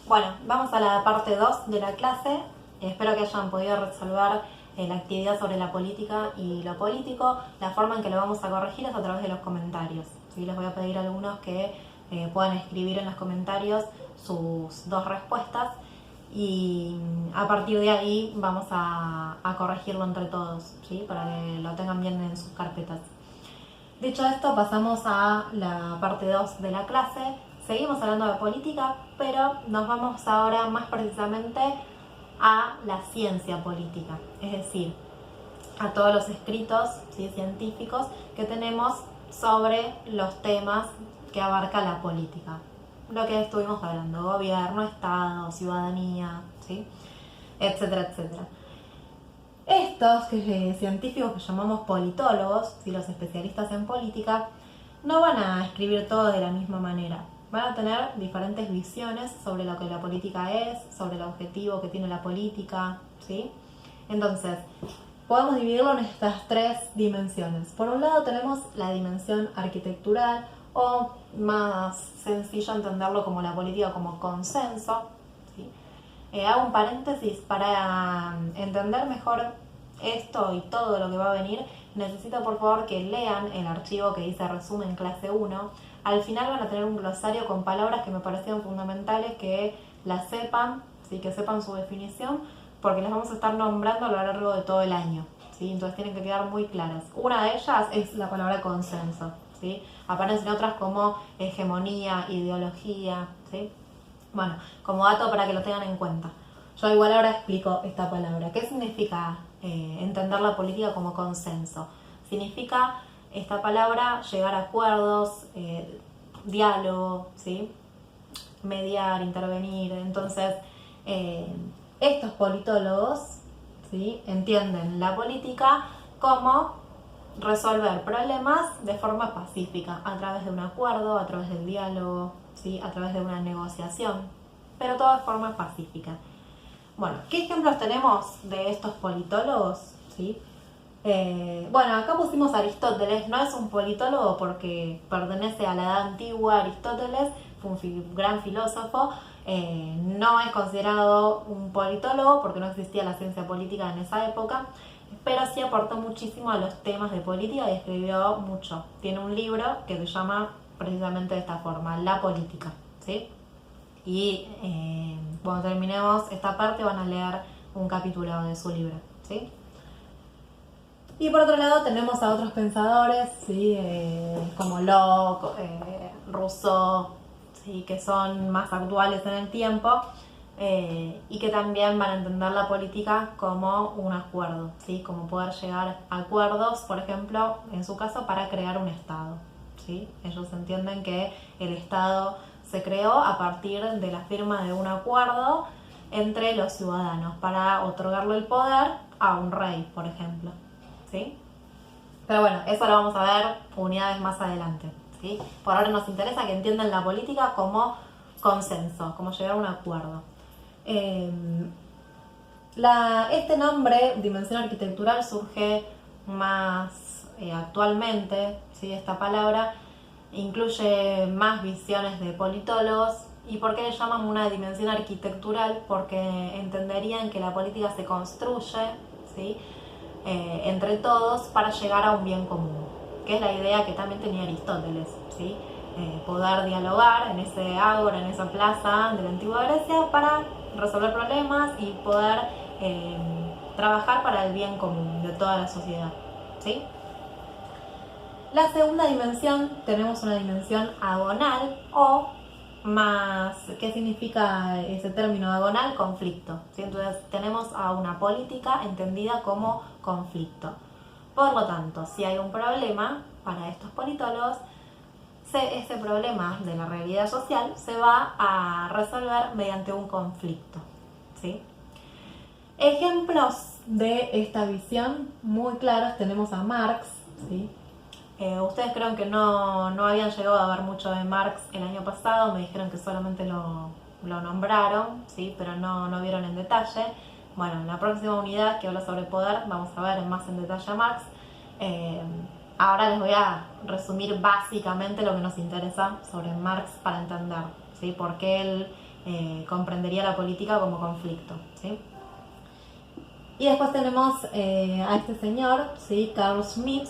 Bueno, vamos a la parte 2 de la clase. Espero que hayan podido resolver la actividad sobre la política y lo político. La forma en que lo vamos a corregir es a través de los comentarios. ¿Sí? Les voy a pedir a algunos que puedan escribir en los comentarios sus dos respuestas y a partir de ahí vamos a corregirlo entre todos, ¿sí? Para que lo tengan bien en sus carpetas. Dicho esto, pasamos a la parte 2 de la clase. Seguimos hablando de política, pero nos vamos ahora más precisamente a la ciencia política, es decir, a todos los escritos, ¿sí?, científicos que tenemos sobre los temas que abarca la política. Lo que estuvimos hablando, gobierno, Estado, ciudadanía, ¿sí?, etcétera, etcétera. Estos científicos que llamamos politólogos, ¿sí?, los especialistas en política, no van a escribir todo de la misma manera. Van a tener diferentes visiones sobre lo que la política es, sobre el objetivo que tiene la política, ¿sí? Entonces, podemos dividirlo en estas tres dimensiones. Por un lado tenemos la dimensión arquitectural, o más sencillo entenderlo como la política como consenso, ¿sí? Hago un paréntesis para entender mejor esto y todo lo que va a venir. Necesito por favor que lean el archivo que dice resumen clase 1. Al final van a tener un glosario con palabras que me parecieron fundamentales que las sepan, ¿sí?, que sepan su definición, porque las vamos a estar nombrando a lo largo de todo el año, ¿sí? Entonces tienen que quedar muy claras. Una de ellas es la palabra consenso, ¿sí? Aparecen otras como hegemonía, ideología, ¿sí? Bueno, como dato para que lo tengan en cuenta. Yo igual ahora explico esta palabra. ¿Qué significa entender la política como consenso? Significa esta palabra llegar a acuerdos, diálogo, ¿sí?, mediar, intervenir. Entonces, estos politólogos, ¿sí?, entienden la política como resolver problemas de forma pacífica, a través de un acuerdo, a través del diálogo, ¿sí?, a través de una negociación, pero todo de forma pacífica. Bueno, ¿qué ejemplos tenemos de estos politólogos? ¿Sí? Bueno, acá pusimos a Aristóteles. No es un politólogo porque pertenece a la edad antigua. Aristóteles fue un gran filósofo. No es considerado un politólogo porque no existía la ciencia política en esa época, pero sí aportó muchísimo a los temas de política y escribió mucho. Tiene un libro que se llama precisamente de esta forma, La política, ¿sí? Y cuando terminemos esta parte van a leer un capítulo de su libro, ¿sí? Y por otro lado tenemos a otros pensadores, ¿sí?, como Locke, Rousseau, ¿sí?, que son más actuales en el tiempo, y que también van a entender la política como un acuerdo, ¿sí?, como poder llegar a acuerdos, por ejemplo, en su caso, para crear un Estado, ¿sí? Ellos entienden que el Estado se creó a partir de la firma de un acuerdo entre los ciudadanos para otorgarle el poder a un rey, por ejemplo, ¿sí? Pero bueno, eso lo vamos a ver unidades más adelante, ¿sí? Por ahora nos interesa que entiendan la política como consenso, como llegar a un acuerdo. Este nombre, dimensión arquitectural, surge más actualmente, ¿sí? Esta palabra incluye más visiones de politólogos. ¿Y por qué le llaman una dimensión arquitectural? Porque entenderían que la política se construye, ¿sí?, entre todos para llegar a un bien común, que es la idea que también tenía Aristóteles, ¿sí? Poder dialogar en ese ágora, en esa plaza de la antigua Grecia para resolver problemas y poder trabajar para el bien común de toda la sociedad, ¿sí? La segunda dimensión, tenemos una dimensión agonal, o más, ¿qué significa ese término agonal? Conflicto, ¿sí? Entonces tenemos a una política entendida como conflicto. Por lo tanto, si hay un problema para estos politólogos, ese problema de la realidad social se va a resolver mediante un conflicto, ¿sí? Ejemplos de esta visión muy claros tenemos a Marx, ¿sí? Ustedes creo que no habían llegado a ver mucho de Marx el año pasado, me dijeron que solamente lo nombraron, ¿sí?, pero no vieron en detalle. Bueno, en la próxima unidad que habla sobre poder vamos a ver más en detalle a Marx. Ahora les voy a resumir básicamente lo que nos interesa sobre Marx para entender, ¿sí?, por qué él comprendería la política como conflicto, ¿sí? Y después tenemos a este señor, ¿sí? Carl Schmitt,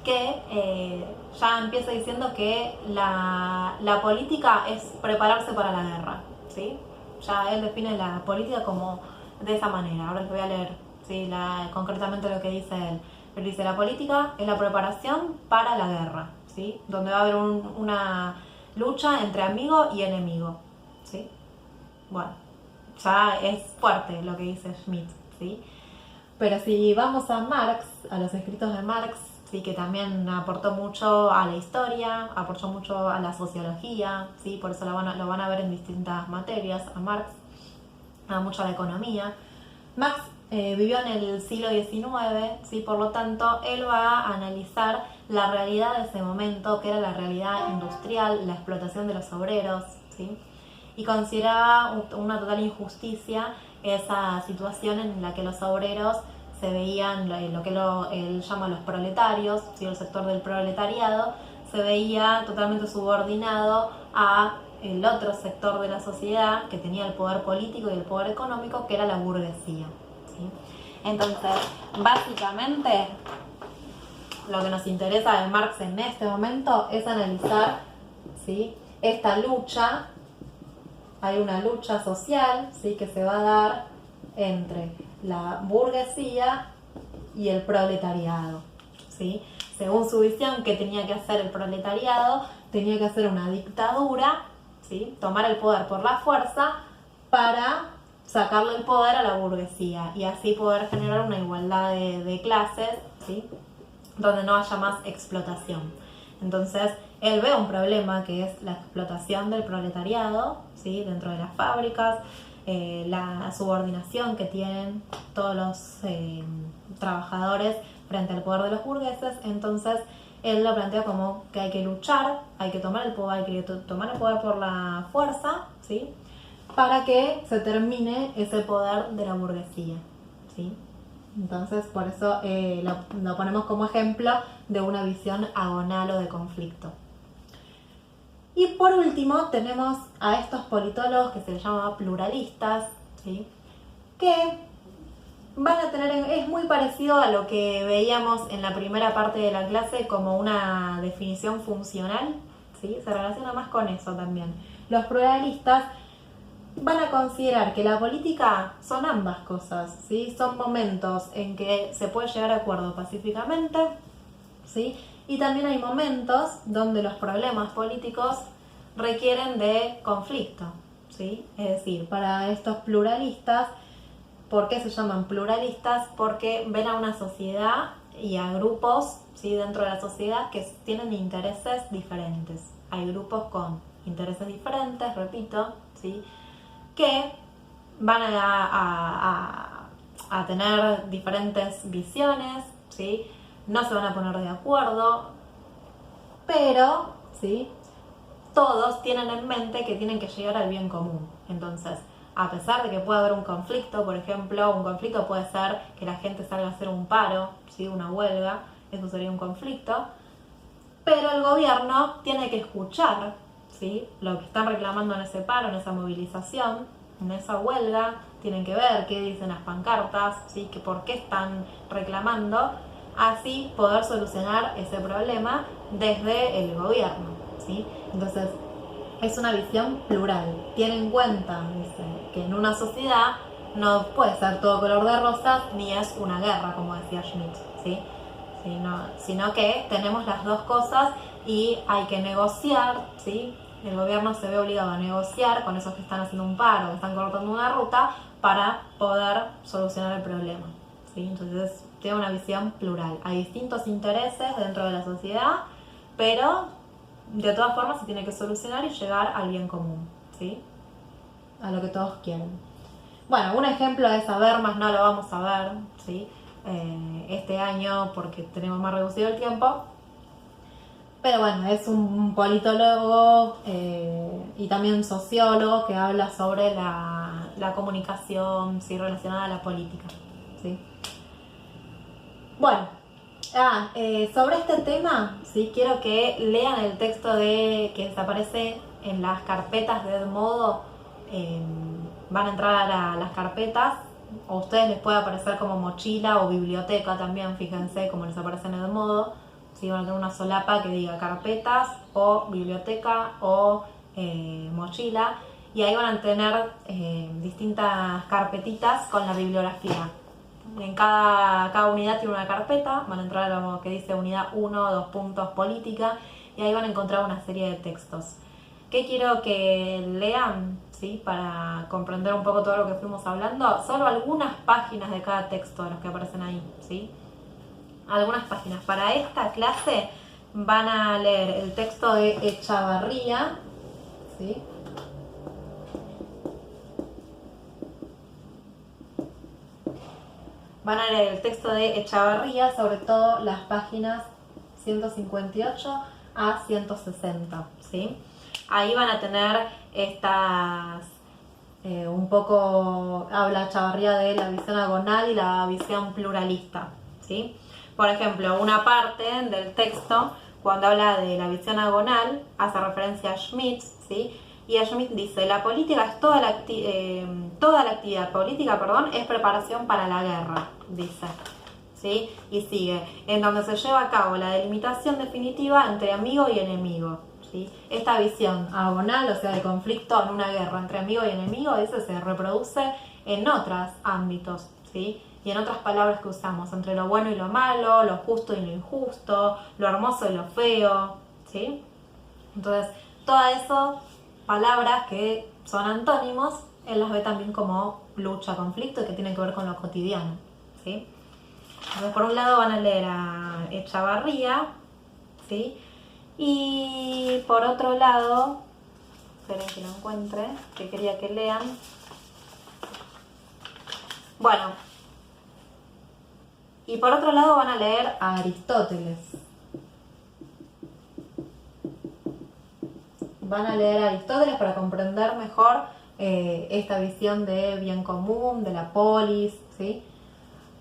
que ya empieza diciendo que la política es prepararse para la guerra, ¿sí? Ya él define la política como de esa manera. Ahora les voy a leer, ¿sí? Concretamente lo que dice él. Él dice: la política es la preparación para la guerra, ¿sí? Donde va a haber una lucha entre amigo y enemigo, ¿sí? Bueno, ya es fuerte lo que dice Schmitt, ¿sí? Pero si vamos a Marx, a los escritos de Marx, sí, que también aportó mucho a la historia, aportó mucho a la sociología, ¿sí? Por eso lo van a ver en distintas materias, a Marx, mucho a la economía. Marx vivió en el siglo XIX, ¿sí? Por lo tanto, él va a analizar la realidad de ese momento, que era la realidad industrial, la explotación de los obreros, ¿sí? Y consideraba una total injusticia esa situación en la que los obreros se veían, lo que él llama los proletarios, ¿sí? El sector del proletariado, se veía totalmente subordinado a el otro sector de la sociedad que tenía el poder político y el poder económico, que era la burguesía, ¿sí? Entonces, básicamente, lo que nos interesa de Marx en este momento es analizar, ¿sí? Esta lucha. Hay una lucha social, ¿sí? Que se va a dar entre la burguesía y el proletariado, ¿sí? Según su visión, ¿qué tenía que hacer el proletariado? Tenía que hacer una dictadura, ¿sí? Tomar el poder por la fuerza para sacarle el poder a la burguesía y así poder generar una igualdad de clases, ¿sí? Donde no haya más explotación. Entonces, él ve un problema que es la explotación del proletariado, ¿sí? Dentro de las fábricas, la subordinación que tienen todos los trabajadores frente al poder de los burgueses. Entonces, él lo plantea como que hay que luchar, hay que tomar el poder por la fuerza, ¿sí? Para que se termine ese poder de la burguesía, ¿sí? Entonces, por eso lo ponemos como ejemplo de una visión agonal o de conflicto. Y por último, tenemos a estos politólogos que se les llama pluralistas, ¿sí? Que van a tener, es muy parecido a lo que veíamos en la primera parte de la clase como una definición funcional, ¿sí? Se relaciona más con eso también. Los pluralistas van a considerar que la política son ambas cosas, ¿sí? Son momentos en que se puede llegar a acuerdo pacíficamente, ¿sí? Y también hay momentos donde los problemas políticos requieren de conflicto, ¿sí? Es decir, para estos pluralistas, ¿por qué se llaman pluralistas? Porque ven a una sociedad y a grupos, ¿sí? Dentro de la sociedad que tienen intereses diferentes. Hay grupos con intereses diferentes, repito, ¿sí? Que van a tener diferentes visiones, ¿sí? No se van a poner de acuerdo, pero, ¿sí? Todos tienen en mente que tienen que llegar al bien común. Entonces, a pesar de que pueda haber un conflicto, por ejemplo, un conflicto puede ser que la gente salga a hacer un paro, ¿sí? Una huelga, eso sería un conflicto, pero el gobierno tiene que escuchar, ¿sí? Lo que están reclamando en ese paro, en esa movilización, en esa huelga, tienen que ver qué dicen las pancartas, ¿sí? Que por qué están reclamando, así poder solucionar ese problema desde el gobierno, ¿sí? Entonces, es una visión plural. Tiene en cuenta, dice, que en una sociedad no puede ser todo color de rosas ni es una guerra, como decía Schmitt, ¿sí? Sino que tenemos las dos cosas y hay que negociar, ¿sí? El gobierno se ve obligado a negociar con esos que están haciendo un paro, que están cortando una ruta, para poder solucionar el problema, ¿sí? Entonces tiene una visión plural. Hay distintos intereses dentro de la sociedad, pero de todas formas se tiene que solucionar y llegar al bien común, ¿sí? A lo que todos quieren. Bueno, un ejemplo es Habermas, no lo vamos a ver, ¿sí? Este año porque tenemos más reducido el tiempo. Pero bueno, es un politólogo y también sociólogo que habla sobre la comunicación, ¿sí? Relacionada a la política, ¿sí? Bueno, sobre este tema, ¿sí? Quiero que lean el texto que desaparece en las carpetas de Edmodo, van a entrar a las carpetas, o a ustedes les puede aparecer como mochila o biblioteca también, fíjense como les aparece en el modo. ¿Sí? Van a tener una solapa que diga carpetas o biblioteca o mochila, y ahí van a tener distintas carpetitas con la bibliografía. En cada unidad tiene una carpeta, van a entrar a lo que dice unidad 1, 2 puntos, política, y ahí van a encontrar una serie de textos. ¿Qué quiero que lean? ¿Sí? Para comprender un poco todo lo que fuimos hablando, solo algunas páginas de cada texto de los que aparecen ahí, ¿sí? Algunas páginas. Para esta clase van a leer el texto de Echavarría, ¿sí? Van a leer el texto de Echavarría, sobre todo las páginas 158 a 160, ¿sí? Ahí van a tener estas, un poco, habla Echavarría de la visión agonal y la visión pluralista, ¿sí? Por ejemplo, una parte del texto, cuando habla de la visión agonal, hace referencia a Schmitt, ¿sí? Y Schmitt dice, la política es toda la actividad política, es preparación para la guerra, dice. ¿Sí? Y sigue, en donde se lleva a cabo la delimitación definitiva entre amigo y enemigo. ¿Sí? Esta visión agonal, o sea, de conflicto en una guerra entre amigo y enemigo, ese se reproduce en otros ámbitos, ¿sí? Y en otras palabras que usamos, entre lo bueno y lo malo, lo justo y lo injusto, lo hermoso y lo feo, ¿sí? Entonces, todas esas palabras que son antónimos, él las ve también como lucha, conflicto, y que tienen que ver con lo cotidiano, ¿sí? Entonces, por un lado van a leer a Echavarría, ¿sí? Y por otro lado, esperen que lo encuentre, que quería que lean. Bueno, y por otro lado van a leer a Aristóteles. Van a leer a Aristóteles para comprender mejor esta visión de bien común, de la polis, ¿sí?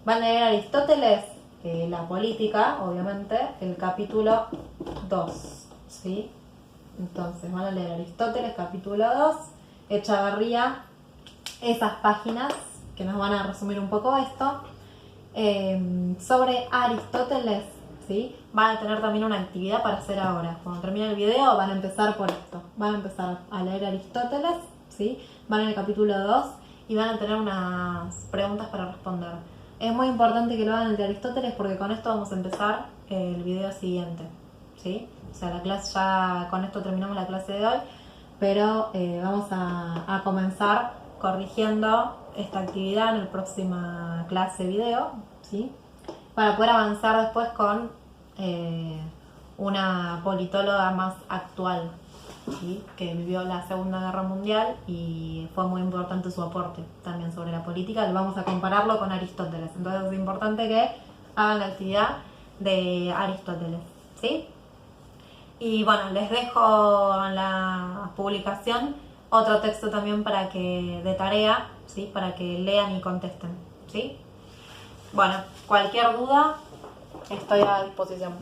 Van a leer a Aristóteles, la política, obviamente, el capítulo 2, ¿sí? Entonces van a leer Aristóteles, capítulo 2, Echavarría, esas páginas que nos van a resumir un poco esto. Sobre Aristóteles, ¿sí? Van a tener también una actividad para hacer ahora. Cuando termine el video van a empezar por esto. Van a empezar a leer Aristóteles, ¿sí? Van en el capítulo 2 y van a tener unas preguntas para responder. Es muy importante que lo hagan el de Aristóteles porque con esto vamos a empezar el video siguiente, ¿sí? O sea, la clase ya, con esto terminamos la clase de hoy, pero vamos a comenzar corrigiendo esta actividad en la próxima clase video, ¿sí? Para poder avanzar después con una politóloga más actual, ¿sí? Que vivió la Segunda Guerra Mundial y fue muy importante su aporte también sobre la política. Vamos a compararlo con Aristóteles, entonces es importante que hagan la actividad de Aristóteles, ¿sí? Y bueno, les dejo en la publicación otro texto también para que, de tarea, ¿sí? Para que lean y contesten, ¿sí? Bueno, cualquier duda estoy a disposición.